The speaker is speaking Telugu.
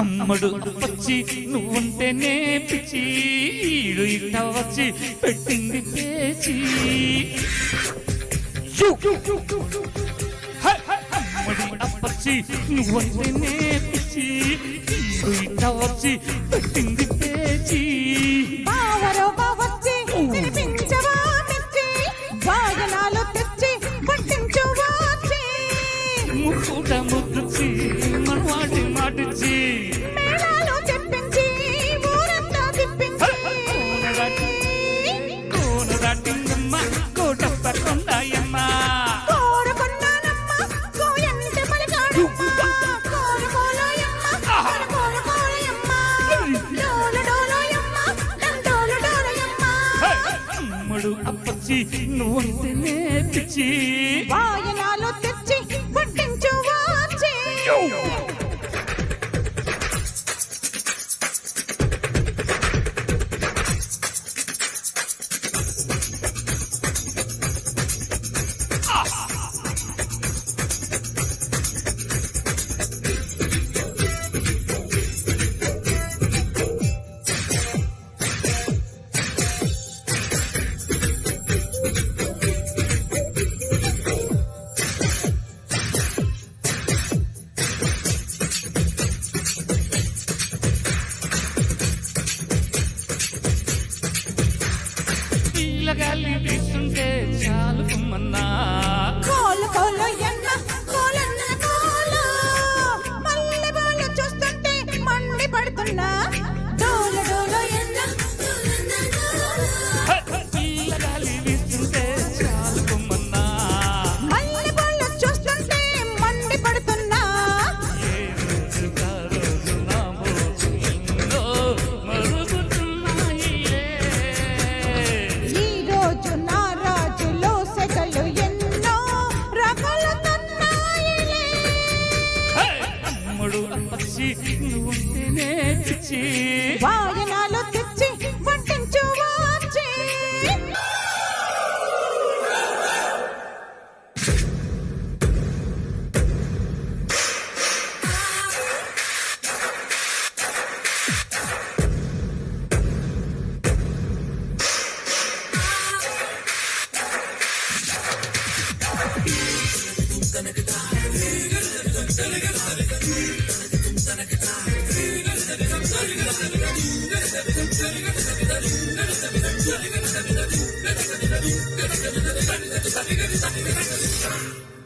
అమ్మడు వచ్చి నువ్వుంటేనే పిచ్చి ఈడు ఇట్ట వచ్చి పెట్టింది పేచి అమ్మడి అప్పచ్చి నువ్వుంటేనే పిచ్చి ఈడు ఇట్ట వచ్చి పెట్టింది పేచి ముక్కుట ముద్దుచి మనవాడి మాటిచి కోనదాటిందమ్మ కోటప్ప కొండాయమ్మ అమ్మడు అప్పచ్చి నువ్వంటేనే పిచ్చి వాయనాలు తెచ్చి పట్టించు వచ్చి గాలి వీస్తుంటే చాలు కుమ్మన్నా కోలు కోలు ఎన్న కోలన్న కోలు మల్లె బాలు చూస్తుంటే మండి పడుతున్నా డోలు డోలు ఎన్న గాలి వీస్తుంటే చాలు కుమ్మన్నా మల్లె బాలు చూస్తుంటే మండి పడుతున్నా ఏ రోజు కా రోజు నా మోజు ఎన్నో మరుగుతున్నాయిలే నా రాజులో సెగలు ఎన్నో రగులుతున్నాయిలే అమ్మడు అప్పచ్చి నువ్వుంటేనే పిచ్చి వాయనాలు తెచ్చి వడ్డించు వచ్చి Thank you.